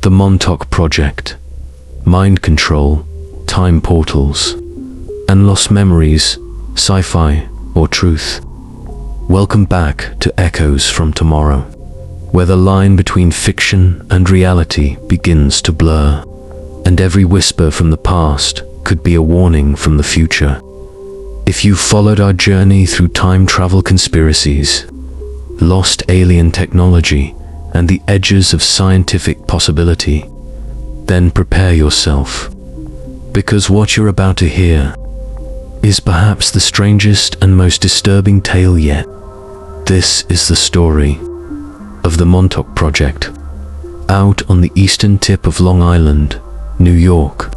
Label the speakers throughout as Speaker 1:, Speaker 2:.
Speaker 1: The Montauk Project, MindControl, time portals, and LostMemories, sci-fi or truth. Welcome back to Echoes from Tomorrow, where the line between fiction and reality begins to blur, and every whisper from the past could be a warning from the future. If you've followed our journey through time travel conspiracies, lost alien technology, and the edges of scientific possibility, then prepare yourself, because what you're about to hear is perhaps the strangest and most disturbing tale yet. This is the story of the Montauk Project. Out on the eastern tip of Long Island, New York,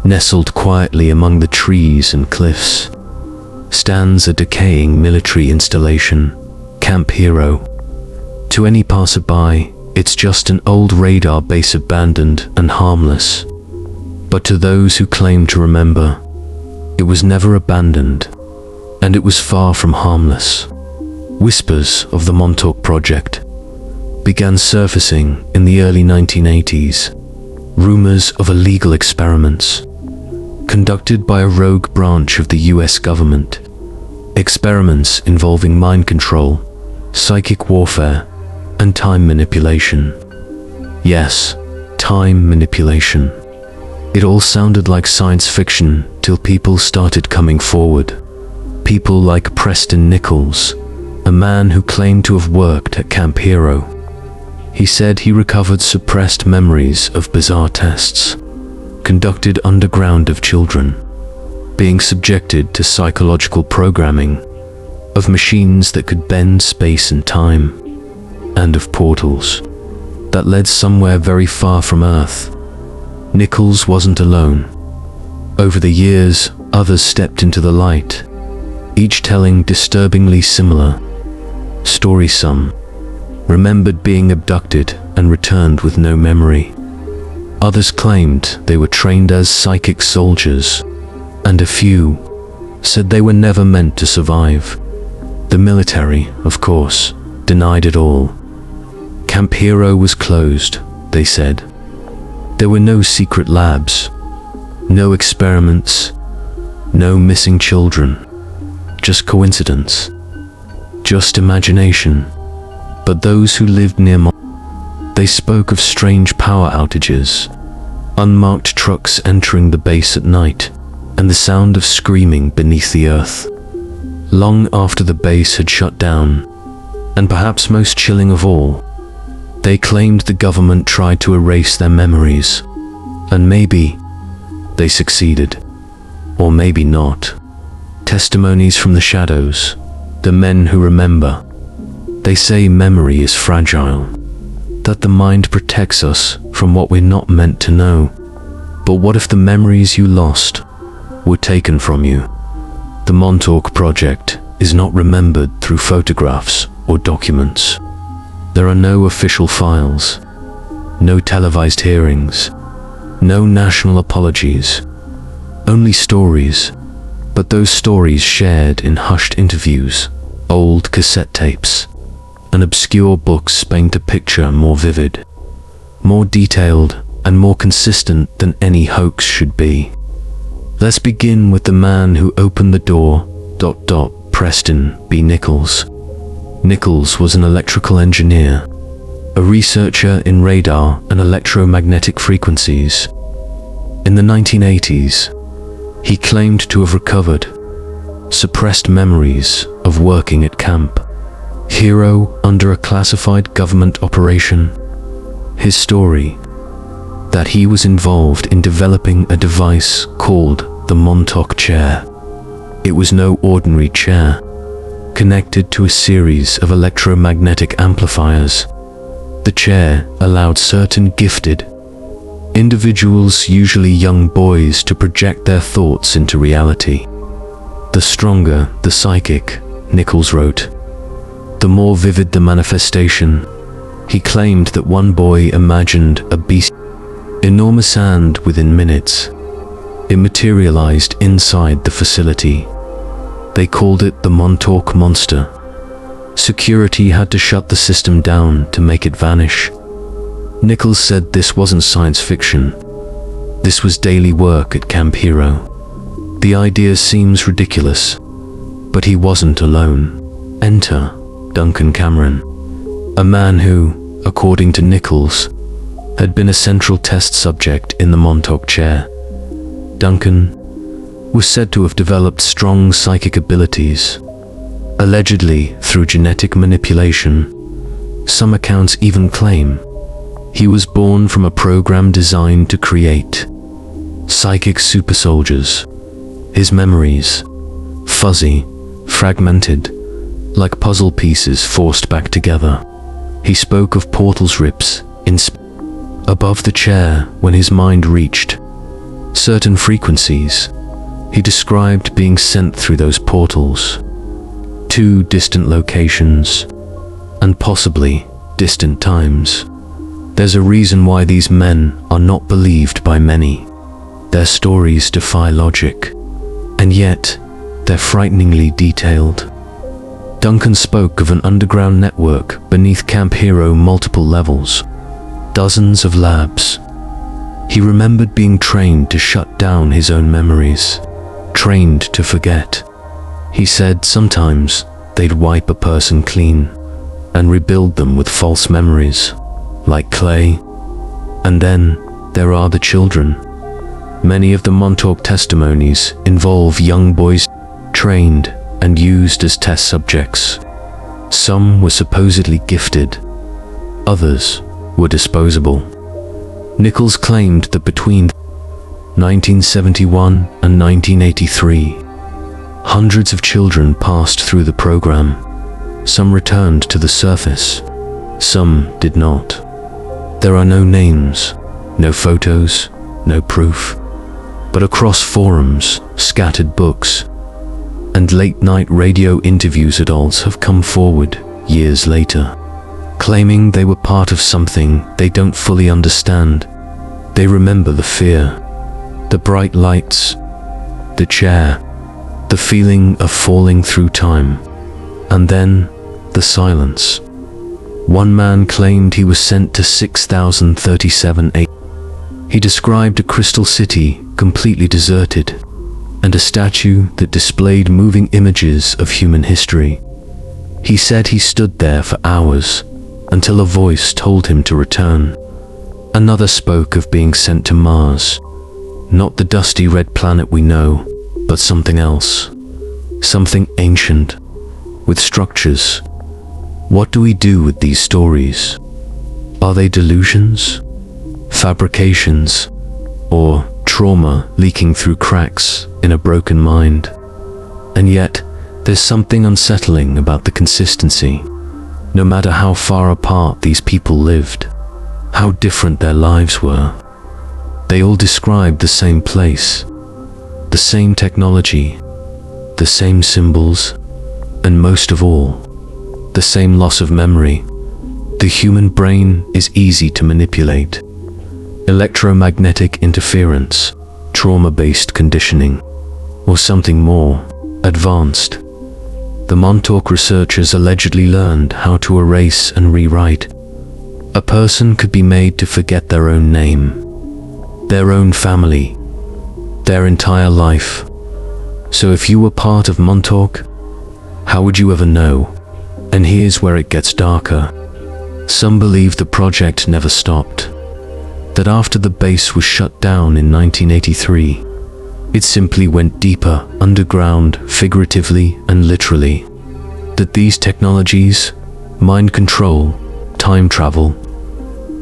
Speaker 1: nestled quietly among the trees and cliffs, stands a decaying military installation, Camp Hero. To any passerby, it's just an old radar base, abandoned and harmless. But to those who claim to remember, it was never abandoned, and it was far from harmless. Whispers of the Montauk Project began surfacing in the early 1980s. Rumors of illegal experiments conducted by a rogue branch of the US government. Experiments involving mind control, psychic warfare, and time manipulation. Yes, time manipulation. It all sounded like science fiction till people started coming forward. People like Preston Nichols, a man who claimed to have worked at Camp Hero. He said he recovered suppressed memories of bizarre tests conducted underground of children, being subjected to psychological programming, of machines that could bend space and time, and of portals that led somewhere very far from Earth. Nichols wasn't alone. Over the years, others stepped into the light, each telling disturbingly similar stories. Some remembered being abducted and returned with no memory. Others claimed they were trained as psychic soldiers, and a few said they were never meant to survive. The military, of course, denied it all. Camp Hero was closed, they said. There were no secret labs, no experiments, no missing children. Just coincidence, just imagination. But those who lived near they spoke of strange power outages, unmarked trucks entering the base at night, and the sound of screaming beneath the earth. Long after the base had shut down, and perhaps most chilling of all, they claimed the government tried to erase their memories, and maybe they succeeded, or maybe not. Testimonies from the shadows, the men who remember. They say memory is fragile, that the mind protects us from what we're not meant to know. But what if the memories you lost were taken from you? The Montauk Project is not remembered through photographs or documents. There are no official files, no televised hearings, no national apologies, only stories, but those stories shared in hushed interviews, old cassette tapes, and obscure books paint a picture more vivid, more detailed, and more consistent than any hoax should be. Let's begin with the man who opened the door, Preston B. Nichols. Nichols was an electrical engineer, a researcher in radar and electromagnetic frequencies. In the 1980s, he claimed to have recovered suppressed memories of working at Camp Hero under a classified government operation. His story: that he was involved in developing a device called the Montauk chair. It was no ordinary chair, connected to a series of electromagnetic amplifiers. The chair allowed certain gifted individuals, usually young boys, to project their thoughts into reality. The stronger the psychic, Nichols wrote, the more vivid the manifestation. He claimed that one boy imagined a beast, enormous, and within minutes, it materialized inside the facility. They called it the Montauk Monster. Security had to shut the system down to make it vanish. Nichols said this wasn't science fiction. This was daily work at Camp Hero. The idea seems ridiculous, but he wasn't alone. Enter Duncan Cameron, a man who, according to Nichols, had been a central test subject in the Montauk chair. Duncan was said to have developed strong psychic abilities, allegedly through genetic manipulation. Some accounts even claim he was born from a program designed to create psychic super soldiers. His memories, fuzzy, fragmented, like puzzle pieces forced back together. He spoke of portals rips above the chair when his mind reached certain frequencies. He described being sent through those portals to distant locations and possibly distant times. There's a reason why these men are not believed by many. Their stories defy logic, and yet they're frighteningly detailed. Duncan spoke of an underground network beneath Camp Hero, multiple levels, dozens of labs. He remembered being trained to shut down his own memories, trained to forget. He said sometimes they'd wipe a person clean and rebuild them with false memories, like clay. And then there are the children. Many of the Montauk testimonies involve young boys trained and used as test subjects. Some were supposedly gifted, others were disposable. Nichols claimed that between 1971 and 1983, hundreds of children passed through the program. Some returned to the surface, some did not. There are no names, no photos, no proof, but across forums, scattered books, and late-night radio interviews, adults have come forward years later, claiming they were part of something they don't fully understand. They remember the fear, the bright lights, the chair, the feeling of falling through time, and then the silence. One man claimed he was sent to 6037 AD. He described a crystal city completely deserted, and a statue that displayed moving images of human history. He said he stood there for hours until a voice told him to return. Another spoke of being sent to Mars, not the dusty red planet we know, but something else, something ancient, with structures. What do we do with these stories? Are they delusions, fabrications, or trauma leaking through cracks in a broken mind? And yet, there's something unsettling about the consistency. No matter how far apart these people lived, how different their lives were, they all described the same place, the same technology, the same symbols, and most of all, the same loss of memory. The human brain is easy to manipulate. Electromagnetic interference, trauma-based conditioning, or something more advanced. The Montauk researchers allegedly learned how to erase and rewrite. A person could be made to forget their own name, their own family, their entire life. So if you were part of Montauk, how would you ever know? And here's where it gets darker. Some believe the project never stopped, that after the base was shut down in 1983, it simply went deeper underground, figuratively and literally. That these technologies, mind control, time travel,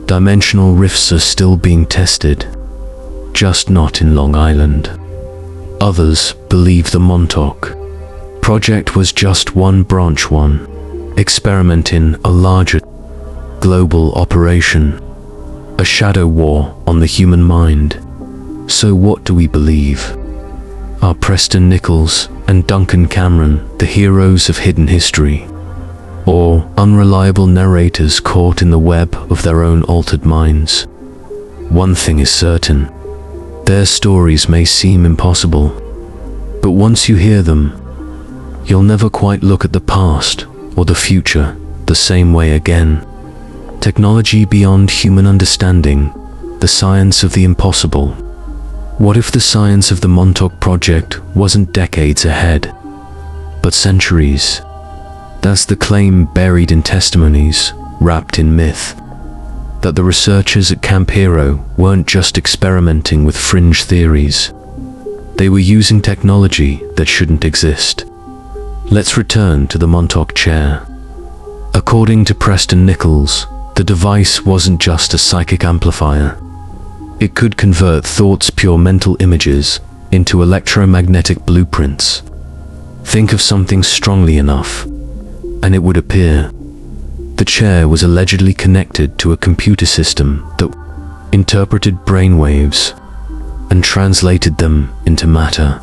Speaker 1: dimensional rifts are still being tested, just not in Long Island. Others believe the Montauk Project was just one branch, one experiment in a larger global operation, a shadow war on the human mind. So what do we believe? Are Preston Nichols and Duncan Cameron the heroes of hidden history, or unreliable narrators caught in the web of their own altered minds? One thing is certain, their stories may seem impossible, but once you hear them, you'll never quite look at the past or the future the same way again. Technology beyond human understanding, the science of the impossible. What if the science of the Montauk Project wasn't decades ahead, but centuries? That's the claim buried in Testimonies, wrapped in myth. That the researchers at Camp Hero weren't just experimenting with fringe theories. They were using technology that shouldn't exist. Let's return to the Montauk chair. According to Preston Nichols, the device wasn't just a psychic amplifier. It could convert thoughts' pure mental images into electromagnetic blueprints. Think of something strongly enough, and it would appear. The chair was allegedly connected to a computer system that interpreted brainwaves and translated them into matter,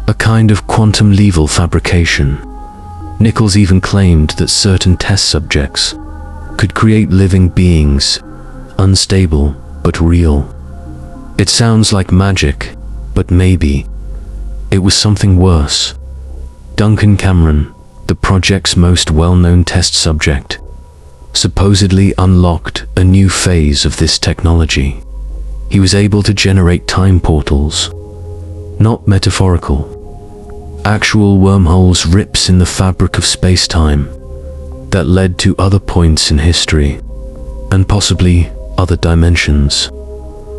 Speaker 1: a kind of quantum level fabrication. Nichols even claimed that certain test subjects could create living beings, unstable but real. It sounds like magic, but maybe it was something worse. Duncan Cameron, the project's most well-known test subject, supposedly unlocked a new phase of this technology. He was able to generate time portals, not metaphorical, actual wormholes, rips in the fabric of space-time that led to other points in history, and possibly other dimensions.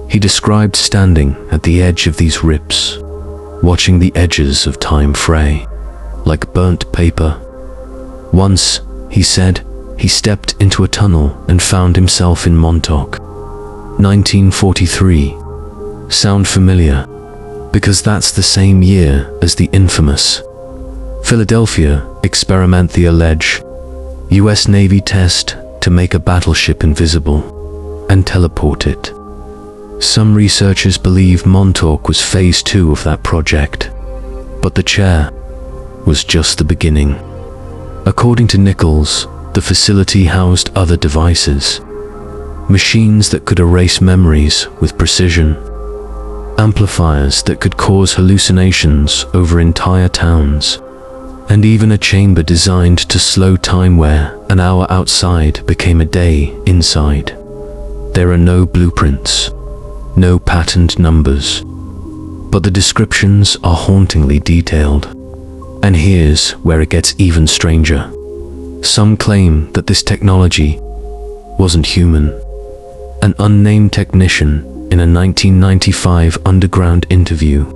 Speaker 1: He described standing at the edge of these rips, watching the edges of time fray, like burnt paper. Once, he said, he stepped into a tunnel and found himself in Montauk, 1943. Sound familiar? Because that's the same year as the infamous Philadelphia experiment, the alleged US Navy test to make a battleship invisible and teleport it. Some researchers believe Montauk was phase 2 of that project, but the chair was just the beginning. According to Nichols, the facility housed other devices, machines that could erase memories with precision, amplifiers that could cause hallucinations over entire towns, and even a chamber designed to slow time where an hour outside became a day inside. There are no blueprints, no patterned numbers, but the descriptions are hauntingly detailed. And here's where it gets even stranger. Some claim that this technology wasn't human. An unnamed technician in a 1995 underground interview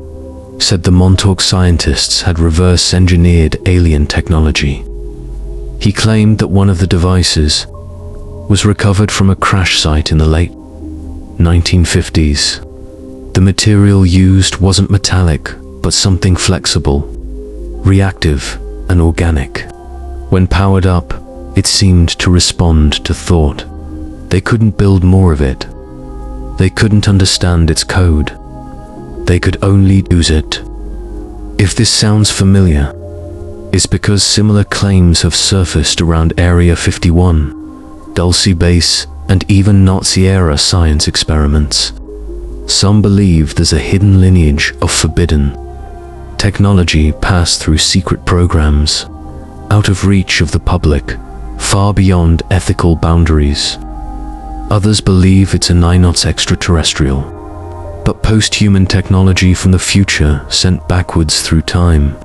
Speaker 1: said the Montauk scientists had reverse-engineered alien technology. He claimed that one of the devices was recovered from a crash site in the late 1950s. The material used wasn't metallic, but something flexible, reactive, and organic. When powered up, it seemed to respond to thought. They couldn't build more of it. They couldn't understand its code. They could only use it. If this sounds familiar, it's because similar claims have surfaced around Area 51, Dulce Base, and even Nazi-era science experiments. Some believe there's a hidden lineage of forbidden technology passed through secret programs, out of reach of the public, far beyond ethical boundaries. Others believe it's a nigh-knots extraterrestrial, but post-human technology from the future sent backwards through time.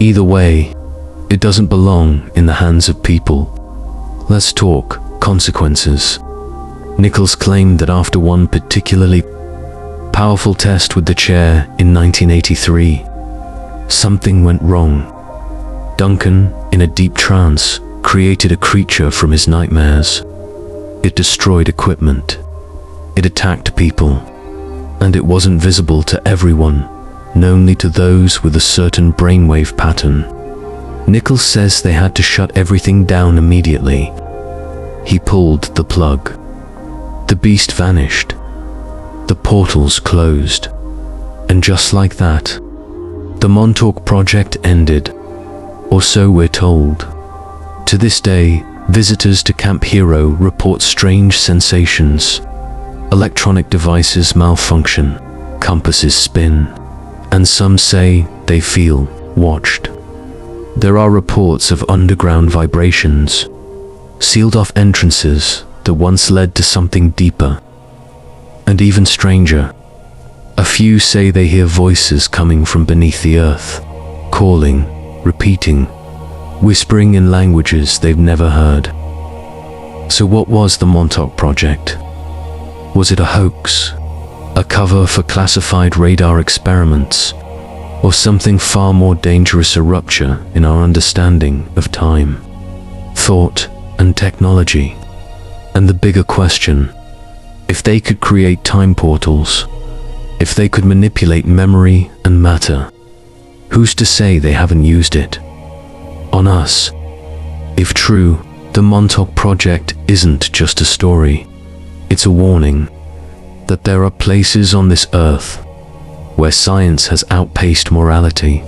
Speaker 1: Either way, it doesn't belong in the hands of people. Let's talk consequences. Nichols claimed that after one particularly powerful test with the chair in 1983, something went wrong. Duncan, in a deep trance, created a creature from his nightmares. It destroyed equipment. It attacked people. And it wasn't visible to everyone, only to those with a certain brainwave pattern. Nichols says they had to shut everything down immediately. He pulled the plug. The beast vanished. The portals closed. And just like that, the Montauk Project ended. Or so we're told. To this day, visitors to Camp Hero report strange sensations. Electronic devices malfunction, compasses spin, and some say they feel watched. There are reports of underground vibrations, sealed-off entrances that once led to something deeper and even stranger. A few say they hear voices coming from beneath the earth, calling, repeating, whispering in languages they've never heard. So what was the Montauk Project? Was it a hoax? A cover for classified radar experiments? Or something far more dangerous, a rupture in our understanding of time, thought, and technology? And the bigger question, if they could create time portals, if they could manipulate memory and matter, who's to say they haven't used it on us? If true, the Montauk Project isn't just a story, it's a warning that there are places on this earth where science has outpaced morality,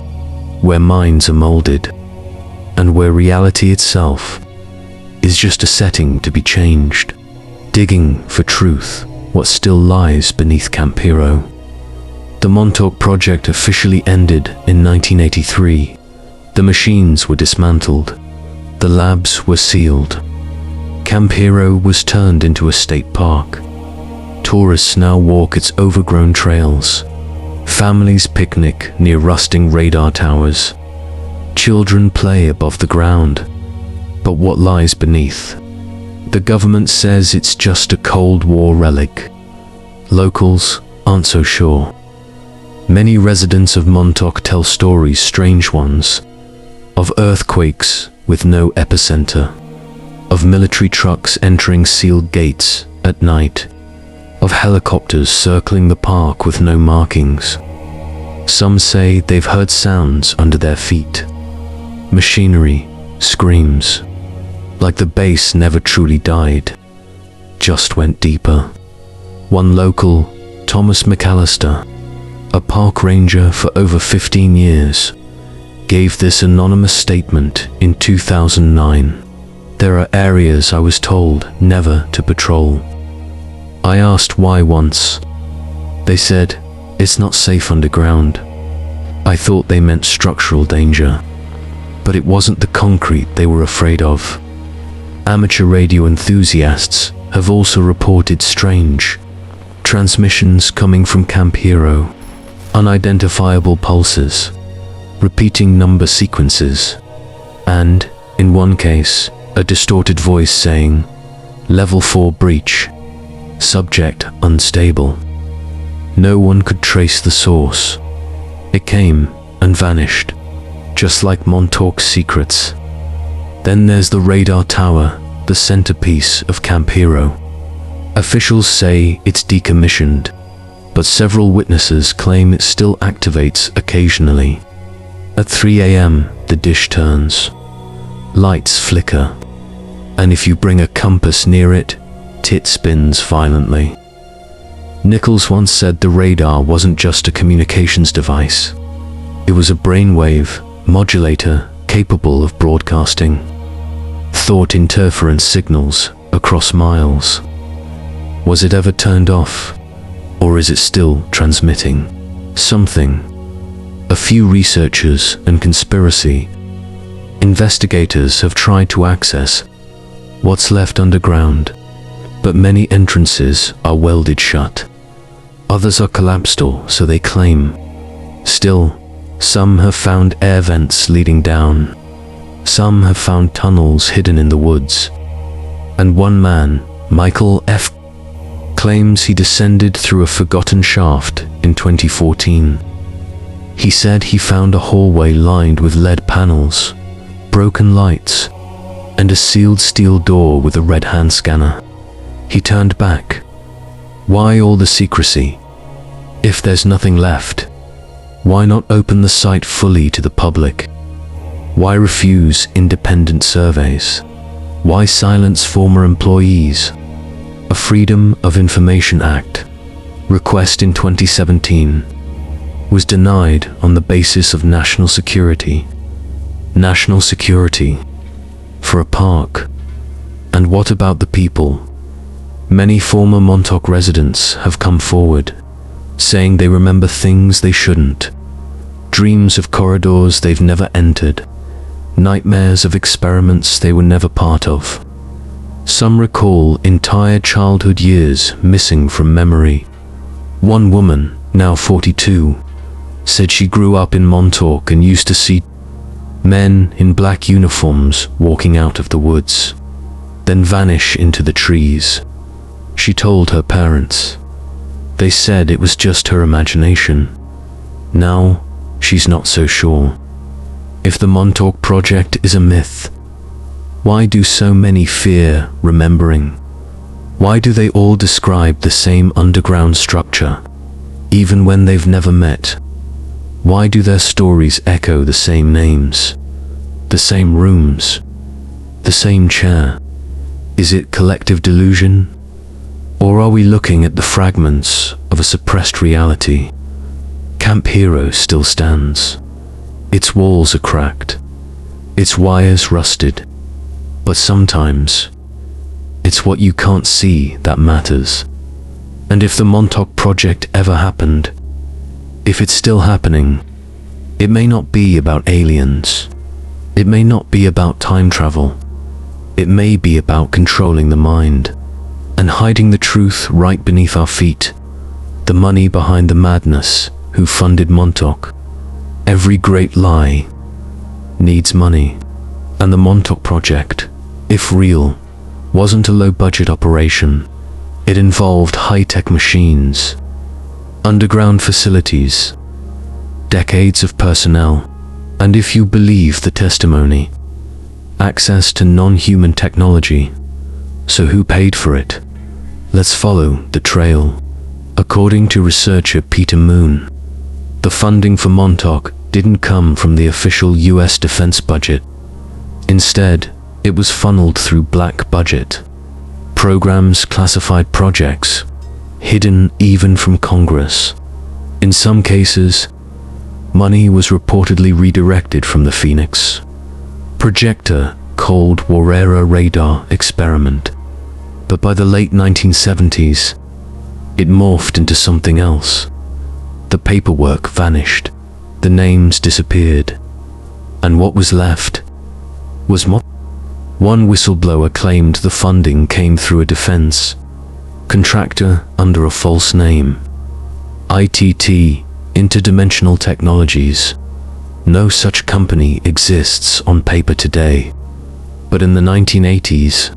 Speaker 1: where minds are molded, and where reality itself is just a setting to be changed, digging for truth, what still lies beneath Camp Hero. The Montauk Project officially ended in 1983. The machines were dismantled. The labs were sealed. Camp Hero was turned into a state park. Tourists now walk its overgrown trails. Families picnic near rusting radar towers. Children play above the ground. But what lies beneath? The government says it's just a Cold War relic. Locals aren't so sure. Many residents of Montauk tell stories, strange ones, of earthquakes with no epicenter, of military trucks entering sealed gates at night, of helicopters circling the park with no markings. Some say they've heard sounds under their feet. Machinery, screams, like the base never truly died, just went deeper. One local, Thomas McAllister, a park ranger for over 15 years, gave this anonymous statement in 2009. There are areas I was told never to patrol. I asked why once. They said, it's not safe underground. I thought they meant structural danger. But it wasn't the concrete they were afraid of. Amateur radio enthusiasts have also reported strange transmissions coming from Camp Hero, unidentifiable pulses, repeating number sequences, and, in one case, a distorted voice saying, Level 4 breach, subject unstable. No one could trace the source. It came and vanished, just like Montauk's secrets. Then there's the radar tower, the centerpiece of Camp Hero. Officials say it's decommissioned, but several witnesses claim it still activates occasionally. At 3 a.m., the dish turns. Lights flicker, and if you bring a compass near it, it spins violently. Nichols once said the radar wasn't just a communications device. It was a brainwave modulator capable of broadcasting thought interference signals across miles. Was it ever turned off? Or is it still transmitting something? A few researchers and conspiracy investigators have tried to access what's left underground, but many entrances are welded shut. Others are collapsed, or so they claim. Still, some have found air vents leading down. Some have found tunnels hidden in the woods. And one man, Michael F., claims he descended through a forgotten shaft in 2014. He said he found a hallway lined with lead panels, broken lights, and a sealed steel door with a red hand scanner. He turned back. Why all the secrecy? If there's nothing left, why not open the site fully to the public? Why refuse independent surveys? Why silence former employees? A Freedom of Information Act request in 2017 was denied on the basis of national security. National security for a park. And what about the people? Many former Montauk residents have come forward, saying they remember things they shouldn't. Dreams of corridors they've never entered. Nightmares of experiments they were never part of. Some recall entire childhood years missing from memory. One woman, now 42, said she grew up in Montauk and used to see men in black uniforms walking out of the woods, then vanish into the trees. She told her parents. They said it was just her imagination. Now, she's not so sure. If the Montauk Project is a myth, why do so many fear remembering? Why do they all describe the same underground structure, even when they've never met? Why do their stories echo the same names, the same rooms, the same chair? Is it collective delusion? Or are we looking at the fragments of a suppressed reality? Camp Hero still stands. Its walls are cracked, its wires rusted. But sometimes, it's what you can't see that matters. And if the Montauk Project ever happened, if it's still happening, it may not be about aliens. It may not be about time travel. It may be about controlling the mind and hiding the truth right beneath our feet. The money behind the madness who funded Montauk. Every great lie needs money. And the Montauk Project, if real, wasn't a low-budget operation. It involved high-tech machines, underground facilities, decades of personnel, and if you believe the testimony, access to non-human technology. So who paid for it? Let's follow the trail. According to researcher Peter Moon, the funding for Montauk didn't come from the official US defense budget. Instead, it was funneled through black budget programs, classified projects, hidden even from Congress. In some cases, money was reportedly redirected from the Phoenix Projector Cold War era radar experiment. But by the late 1970s, it morphed into something else. The paperwork vanished, the names disappeared, and what was left was one whistleblower claimed the funding came through a defense contractor under a false name. ITT, Interdimensional Technologies. No such company exists on paper today. But in the 1980s,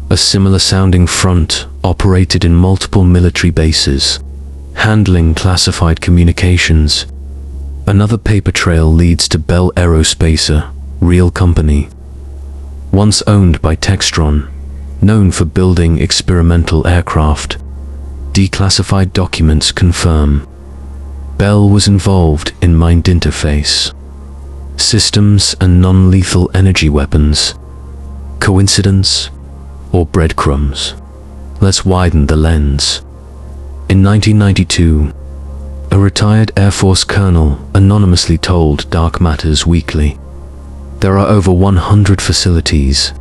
Speaker 1: a similar sounding front operated in multiple military bases, handling classified communications. Another paper trail leads to Bell Aerospace, a real company, once owned by Textron, known for building experimental aircraft. Declassified documents confirm Bell was involved in mind interface systems and non-lethal energy weapons. Coincidence or breadcrumbs? Let's widen the lens. In 1992, a retired Air Force colonel anonymously told Dark Matters Weekly, there are over 100 facilities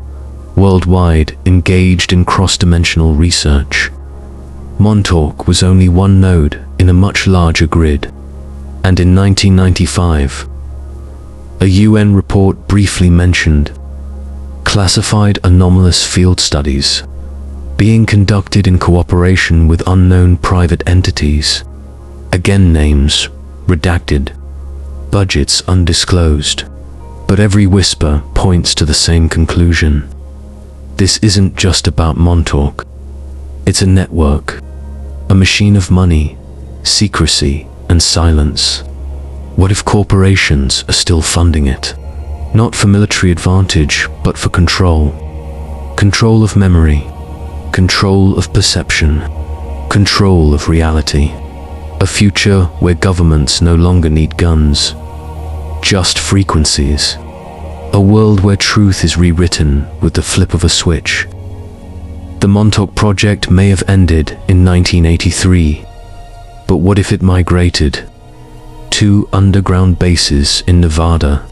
Speaker 1: worldwide engaged in cross-dimensional research. Montauk was only one node in a much larger grid. And in 1995, a UN report briefly mentioned classified anomalous field studies being conducted in cooperation with unknown private entities. Again, names redacted, budgets undisclosed. But every whisper points to the same conclusion. This isn't just about Montauk. It's a network, a machine of money, secrecy, and silence. What if corporations are still funding it? Not for military advantage, but for control. Control of memory, control of perception, control of reality. A future where governments no longer need guns, just frequencies. A world where truth is rewritten with the flip of a switch. The Montauk Project may have ended in 1983, but what if it migrated? 2 underground bases in Nevada,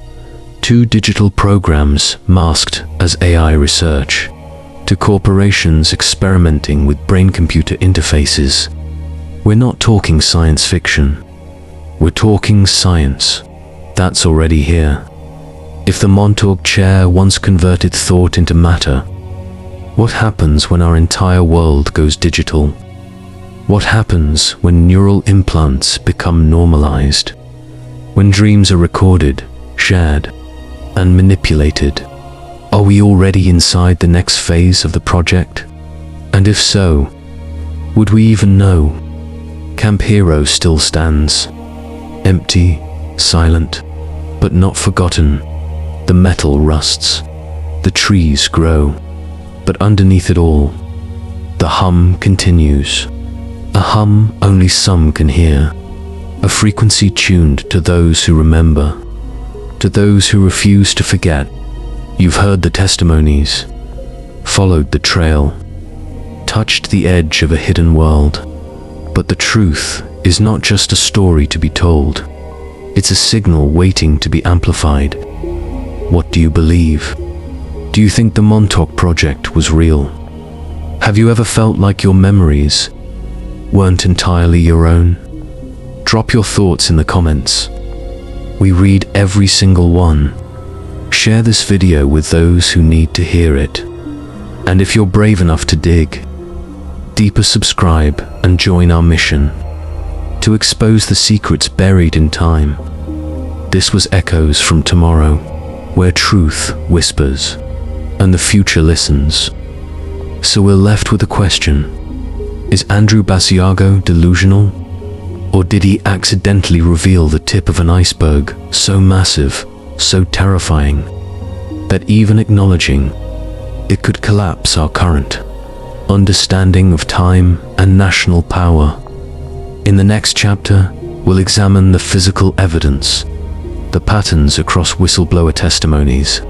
Speaker 1: 2 digital programs masked as AI research, to corporations experimenting with brain-computer interfaces. We're not talking science fiction. We're talking science. That's already here. If the Montauk chair once converted thought into matter, What happens when our entire world goes digital? What happens when neural implants become normalized? When dreams are recorded, shared, and manipulated? Are we already inside the next phase of the project? And if so, would we even know? Camp Hero still stands, empty, silent, but not forgotten. The metal rusts, the trees grow, but underneath it all, the hum continues. A hum only some can hear, a frequency tuned to those who remember, to those who refuse to forget. You've heard the testimonies, followed the trail, touched the edge of a hidden world. But the truth is not just a story to be told. It's a signal waiting to be amplified. What do you believe? Do you think the Montauk Project was real? Have you ever felt like your memories weren't entirely your own? Drop your thoughts in the comments. We read every single one. Share this video with those who need to hear it. And if you're brave enough to dig deeper, subscribe and join our mission to expose the secrets buried in time. This was Echoes from Tomorrow, where truth whispers and the future listens. So we're left with a question. Is Andrew Basiago delusional? Or did he accidentally reveal the tip of an iceberg so massive, so terrifying, that even acknowledging it could collapse our current understanding of time and national power? In the next chapter, we'll examine the physical evidence, the patterns across whistleblower testimonies,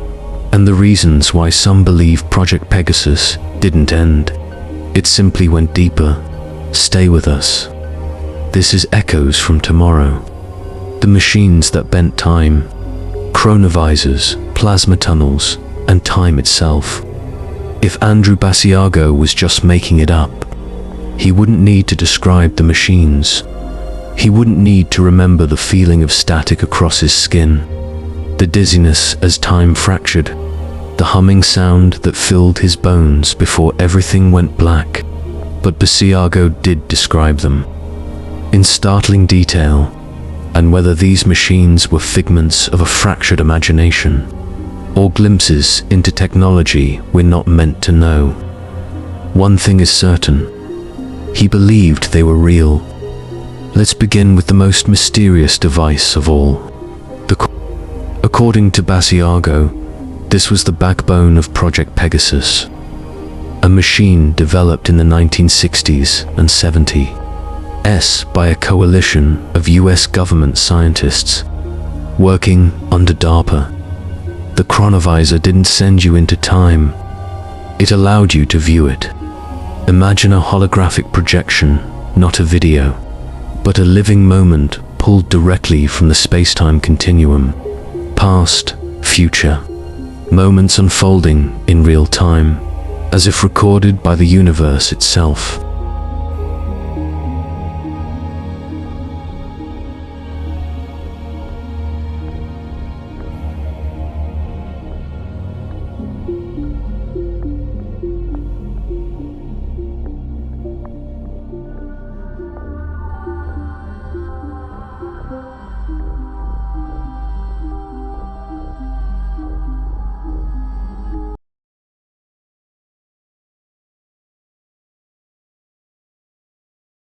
Speaker 1: and the reasons why some believe Project Pegasus didn't end. It simply went deeper. Stay with us. This is Echoes from Tomorrow. The machines that bent time, chronovisors, plasma tunnels, and time itself. If Andrew Basiago was just making it up, he wouldn't need to describe the machines. He wouldn't need to remember the feeling of static across his skin, the dizziness as time fractured, the humming sound that filled his bones before everything went black. But Basiago did describe them in startling detail, and whether these machines were figments of a fractured imagination or glimpses into technology we're not meant to know. One thing is certain, he believed they were real. Let's begin with the most mysterious device of all. According to Basiago, this was the backbone of Project Pegasus, a machine developed in the 1960s and 70s by a coalition of US government scientists working under DARPA. The chronovisor didn't send you into time, it allowed you to view it. Imagine a holographic projection, not a video, but a living moment pulled directly from the space-time continuum. Past, future, moments unfolding in real time, as if recorded by the universe itself.